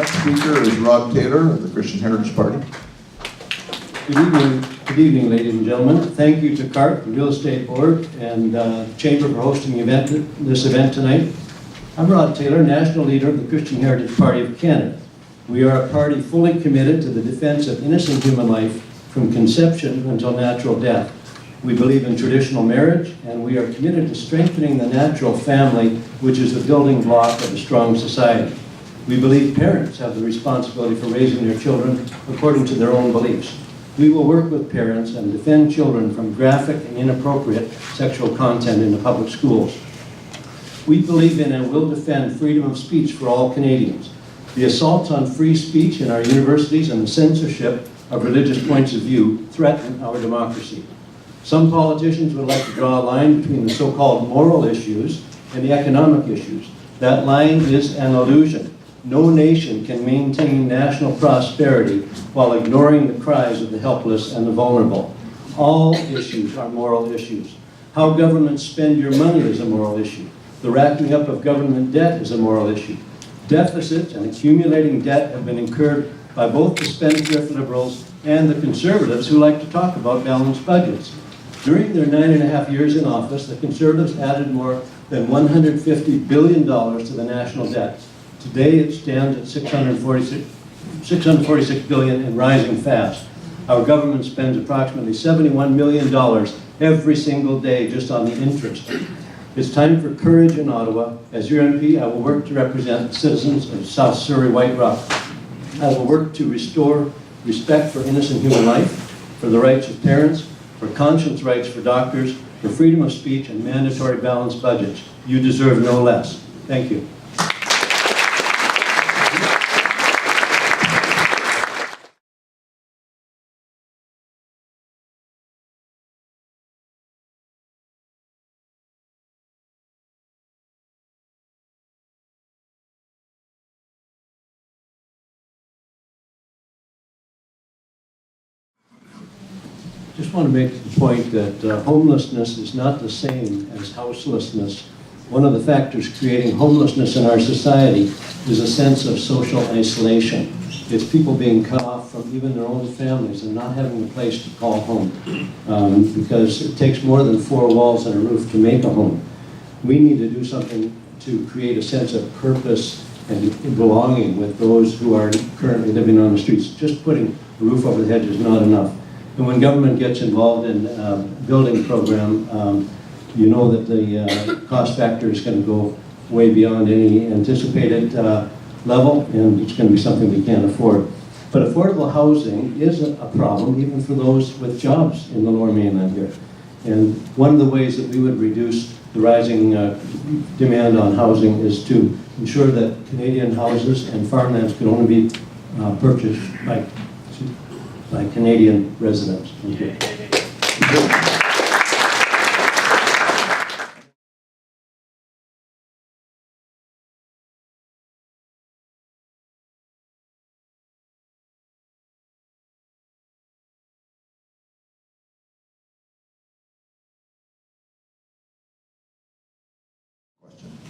next speaker is Rod Taylor of the Christian Heritage Party. Good evening, ladies and gentlemen. Thank you to CART, the Real Estate Board, and Chamber for hosting this event tonight. I'm Rod Taylor, National Leader of the Christian Heritage Party of Canada. We are a party fully committed to the defense of innocent human life from conception until natural death. We believe in traditional marriage, and we are committed to strengthening the natural family, which is the building block of a strong society. We believe parents have the responsibility for raising their children according to their own beliefs. We will work with parents and defend children from graphic and inappropriate sexual content in the public schools. We believe in and will defend freedom of speech for all Canadians. The assaults on free speech in our universities and the censorship of religious points of view threaten our democracy. Some politicians would like to draw a line between the so-called moral issues and the economic issues. That line is an illusion. No nation can maintain national prosperity while ignoring the cries of the helpless and the vulnerable. All issues are moral issues. How governments spend your money is a moral issue. The racking up of government debt is a moral issue. Deficits and accumulating debt have been incurred by both the spendthrift liberals and the conservatives who like to talk about balanced budgets. During their 9.5 years in office, the Conservatives added more than $150 billion to the national debt. Today it stands at $646 billion and rising fast. Our government spends approximately $71 million every single day just on the interest. It's time for courage in Ottawa. As your MP, I will work to represent the citizens of South Surrey, White Rock. I will work to restore respect for innocent human life, for the rights of parents, for conscience rights for doctors, for freedom of speech and mandatory balanced budgets. You deserve no less. Thank you. Just want to make the point that homelessness is not the same as houselessness. One of the factors creating homelessness in our society is a sense of social isolation. It's people being cut off from even their own families and not having a place to call home because it takes more than 4 walls and a roof to make a home. We need to do something to create a sense of purpose and belonging with those who are currently living on the streets. Just putting a roof over the head is not enough. And when government gets involved in a building program, you know that the cost factor is going to go way beyond any anticipated level, and it's going to be something we can't afford. But affordable housing is a problem, even for those with jobs in the Lower Mainland here. And one of the ways that we would reduce the rising demand on housing is to ensure that Canadian houses and farmlands can only be purchased by Canadian residents. Thank you.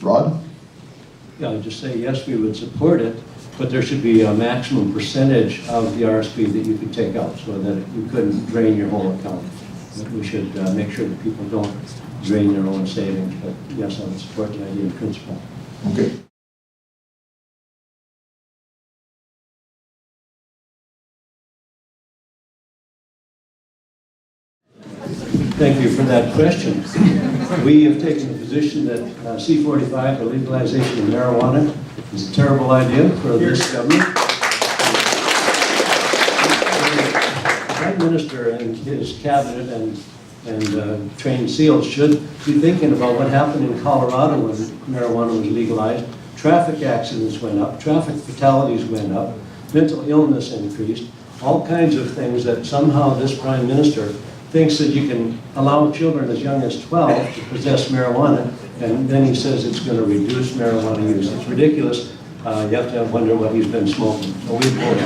Rod? Yeah, I'd just say yes, we would support it, but there should be a maximum percentage of the RSP that you could take out so that you couldn't drain your whole account. We should make sure that people don't drain their own savings, but yes, I would support the idea in principle. Okay. Thank you for that question. We have taken the position that C-45, the legalization of marijuana, is a terrible idea for this government. The Prime Minister and his cabinet and trained SEALs should be thinking about what happened in Colorado when marijuana was legalized. Traffic accidents went up, traffic fatalities went up, mental illness increased, all kinds of things that somehow this Prime Minister thinks that you can allow children as young as 12 to possess marijuana, and then he says it's going to reduce marijuana use. It's ridiculous. You have to wonder what he's been smoking. So we vote.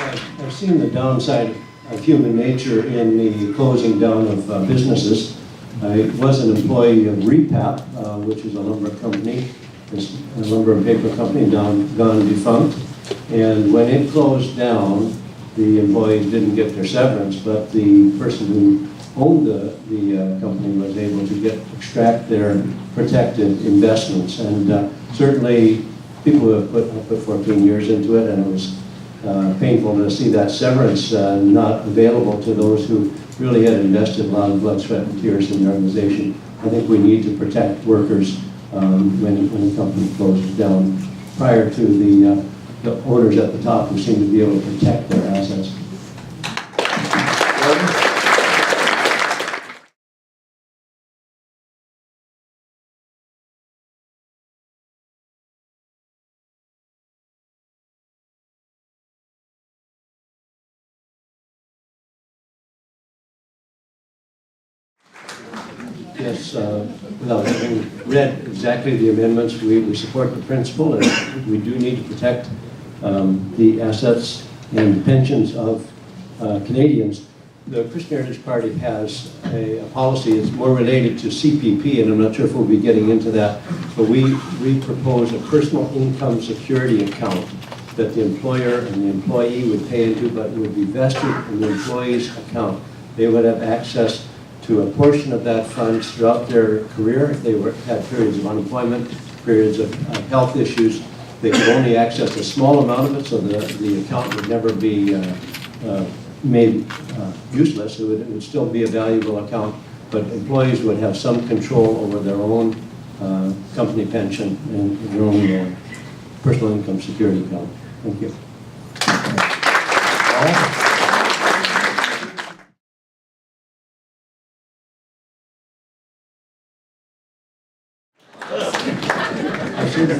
I've seen the downside of human nature in the closing down of businesses. I was an employee of REPAP, which is a lumber company, it's a lumber and paper company gone defunct. And when it closed down, the employees didn't get their severance, but the person who owned the company was able to extract their protected investments. And certainly people have put 14 years into it, and it was painful to see that severance not available to those who really had invested a lot of blood, sweat, and tears in the organization. I think we need to protect workers when a company closes down prior to the owners at the top who seem to be able to protect their assets. Yes, without having read exactly the amendments, we support the principle, and we do need to protect the assets and pensions of Canadians. The Christian Heritage Party has a policy that's more related to CPP, and I'm not sure if we'll be getting into that, but we propose a personal income security account that the employer and the employee would pay into, but it would be vested in the employee's account. They would have access to a portion of that funds throughout their career. If they had periods of unemployment, periods of health issues, they could only access a small amount of it, so the account would never be made useless. It would still be a valuable account, but employees would have some control over their own company pension and their own personal income security account. Thank you.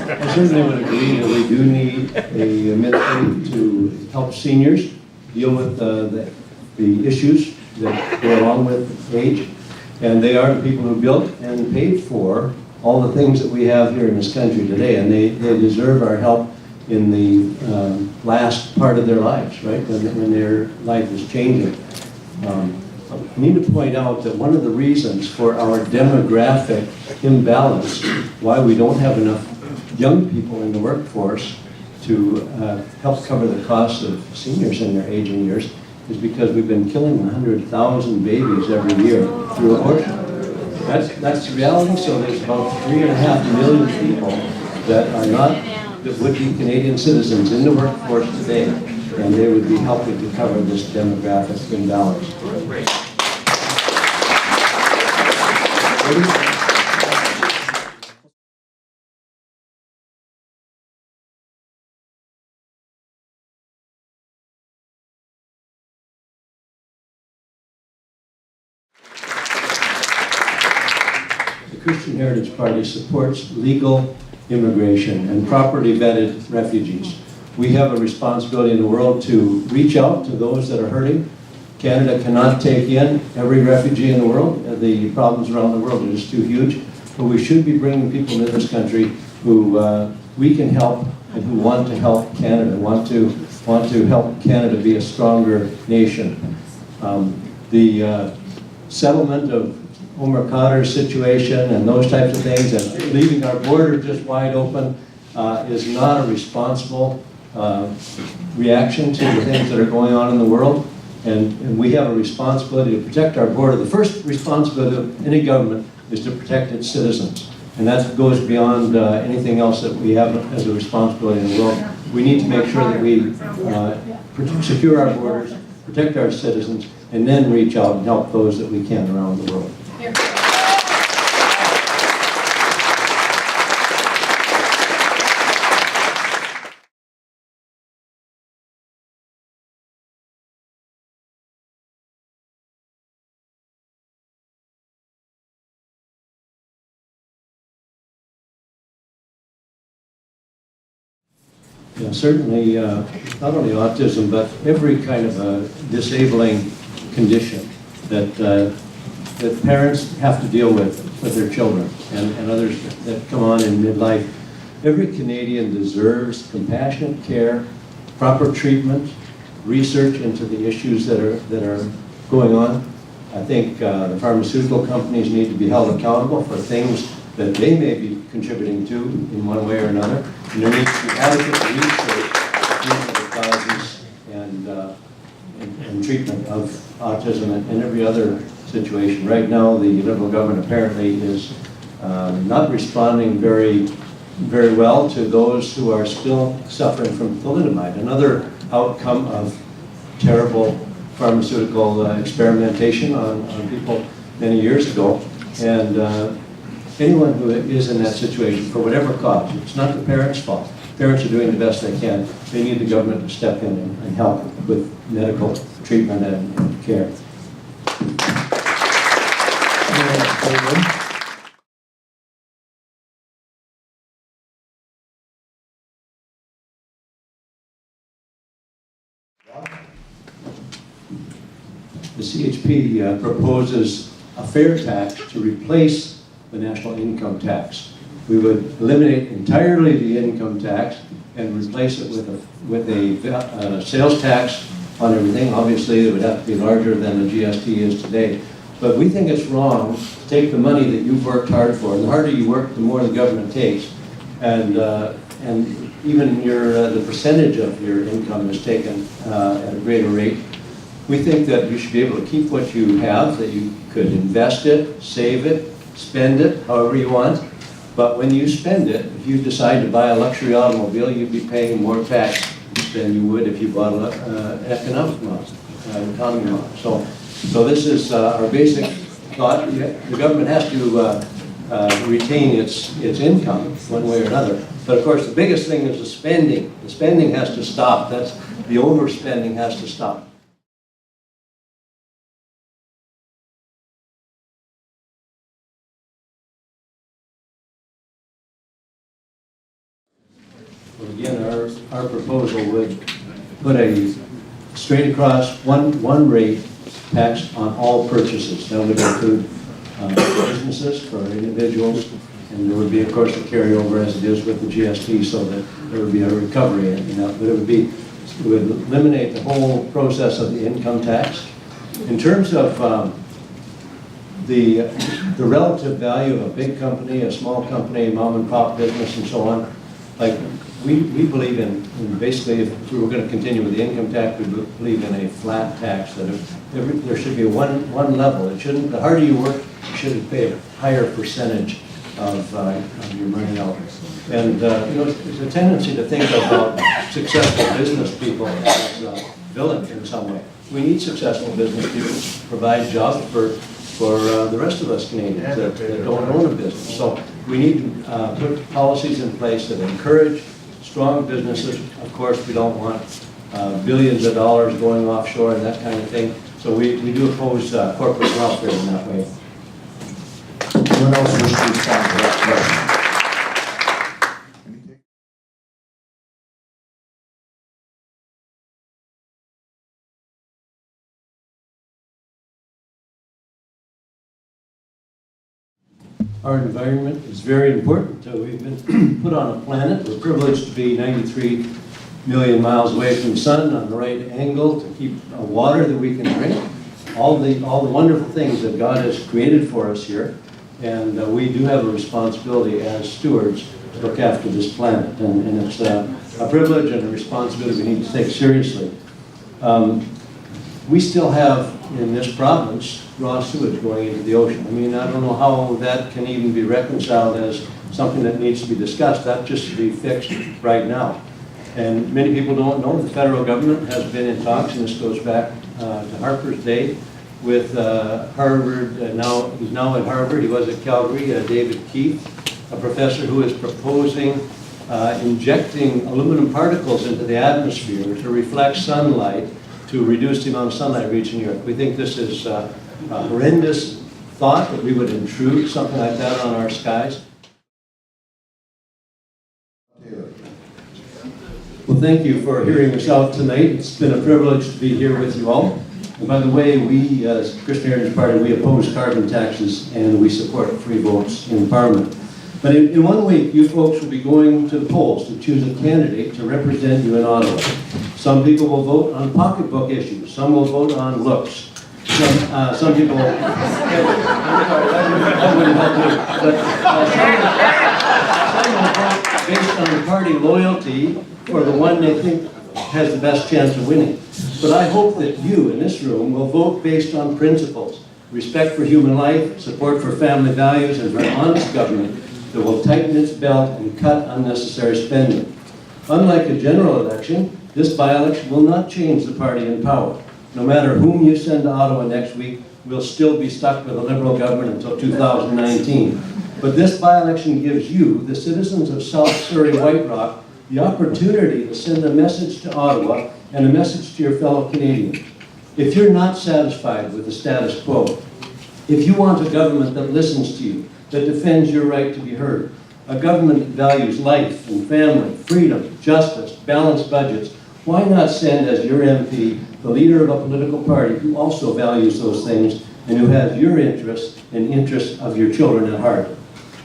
I certainly would agree that we do need a ministry to help seniors deal with the issues that go along with age. And they are the people who built and paid for all the things that we have here in this country today. And they deserve our help in the last part of their lives, right? When their life is changing. I need to point out that one of the reasons for our demographic imbalance, why we don't have enough young people in the workforce to help cover the costs of seniors in their aging years, is because we've been killing 100,000 babies every year through abortion. That's the reality. So there's about 3.5 million people that are not, that would be Canadian citizens in the workforce today, and they would be helping to cover this demographic imbalance. The Christian Heritage Party supports legal immigration and properly vetted refugees. We have a responsibility in the world to reach out to those that are hurting. Canada cannot take in every refugee in the world. The problems around the world are just too huge. But we should be bringing people into this country who we can help and who want to help Canada, want to help Canada be a stronger nation. The settlement of Omar Khadr's situation and those types of things, and leaving our border just wide open, is not a responsible reaction to the things that are going on in the world. And we have a responsibility to protect our border. The first responsibility of any government is to protect its citizens. And that goes beyond anything else that we have as a responsibility in the world. We need to make sure that we secure our borders, protect our citizens, and then reach out and help those that we can around the world. Yeah, certainly, not only autism, but every kind of a disabling condition that parents have to deal with their children and others that come on in midlife. Every Canadian deserves compassionate care, proper treatment, research into the issues that are going on. I think the pharmaceutical companies need to be held accountable for things that they may be contributing to in one way or another. And there needs to be adequate research into the causes and treatment of autism and every other situation. Right now, the Liberal government apparently is not responding very well to those who are still suffering from thalidomide, another outcome of terrible pharmaceutical experimentation on people many years ago. And anyone who is in that situation, for whatever cause, it's not the parents' fault. Parents are doing the best they can. They need the government to step in and help with medical treatment and care. The CHP proposes a fair tax to replace the national income tax. We would eliminate entirely the income tax and replace it with a sales tax on everything. Obviously, it would have to be larger than the GST is today. But we think it's wrong to take the money that you've worked hard for, and the harder you work, the more the government takes, and even the percentage of your income is taken at a greater rate. We think that you should be able to keep what you have, that you could invest it, save it, spend it however you want. But when you spend it, if you decide to buy a luxury automobile, you'd be paying more tax than you would if you bought an economic loss, economy loss. So this is our basic thought. The government has to retain its income one way or another. But of course, the biggest thing is the spending. The spending has to stop. The overspending has to stop. Well, again, our proposal would put a straight across one rate tax on all purchases. That would include businesses for individuals, and there would be, of course, a carryover as it is with the GST, so that there would be a recovery in that. But it would eliminate the whole process of the income tax. In terms of the relative value of a big company, a small company, mom and pop business, and so on, like we believe in basically, if we were going to continue with the income tax, we believe in a flat tax, that there should be one level. It shouldn't, the harder you work, you should pay a higher percentage of your money out. And you know, there's a tendency to think about successful business people as villain in some way. We need successful business people to provide jobs for the rest of us Canadians that don't own a business. So we need to put policies in place that encourage strong businesses. Of course, we don't want billions of dollars going offshore and that kind of thing. So we do oppose corporate welfare in that way. Anyone else wish to respond to that question? Our environment is very important. We've been put on a planet. We're privileged to be 93 million miles away from the sun on the right angle to keep water that we can drink. All the wonderful things that God has created for us here. And we do have a responsibility as stewards to look after this planet. And it's a privilege and a responsibility we need to take seriously. We still have, in this province, raw sewage going into the ocean. I mean, I don't know how that can even be reconciled as something that needs to be discussed. That just should be fixed right now. And many people don't know the federal government has been in talks, and this goes back to Harper's day, with Harvard, he's now at Harvard, he was at Calgary, David Keith, a professor who is proposing injecting aluminum particles into the atmosphere to reflect sunlight to reduce the amount of sunlight reaching the Earth. We think this is a horrendous thought that we would intrude something like that on our skies. Well, thank you for hearing us out tonight. It's been a privilege to be here with you all. And by the way, we, as the Christian Heritage Party, we oppose carbon taxes and we support free votes in Parliament. But in 1 week, you folks will be going to the polls to choose a candidate to represent you in Ottawa. Some people will vote on pocketbook issues. Some will vote on looks. Some people, that wouldn't help me. But some will vote based on party loyalty for the one they think has the best chance of winning. But I hope that you in this room will vote based on principles, respect for human life, support for family values, and for an honest government that will tighten its belt and cut unnecessary spending. Unlike a general election, this by-election will not change the party in power. No matter whom you send to Ottawa next week, we'll still be stuck with a Liberal government until 2019. But this by-election gives you, the citizens of South Surrey White Rock, the opportunity to send a message to Ottawa and a message to your fellow Canadians. If you're not satisfied with the status quo, if you want a government that listens to you, that defends your right to be heard, a government that values life and family, freedom, justice, balanced budgets, why not send as your MP the leader of a political party who also values those things and who has your interests and interests of your children at heart?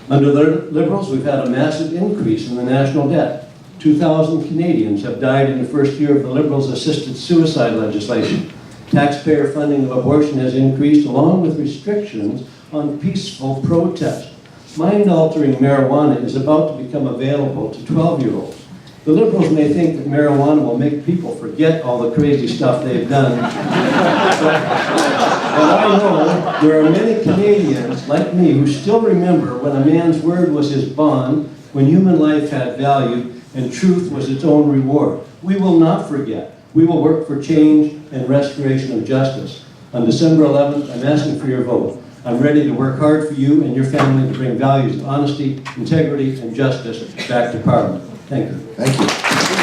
Under the Liberals, we've had a massive increase in the national debt. 2,000 Canadians have died in the first year of the Liberals' assisted suicide legislation. Taxpayer funding of abortion has increased along with restrictions on peaceful protest. Mind-altering marijuana is about to become available to 12-year-olds. The Liberals may think that marijuana will make people forget all the crazy stuff they've done. But I know there are many Canadians like me who still remember when a man's word was his bond, when human life had value, and truth was its own reward. We will not forget. We will work for change and restoration of justice. On December 11th, I'm asking for your vote. I'm ready to work hard for you and your family to bring values of honesty, integrity, and justice back to Parliament. Thank you. Thank you.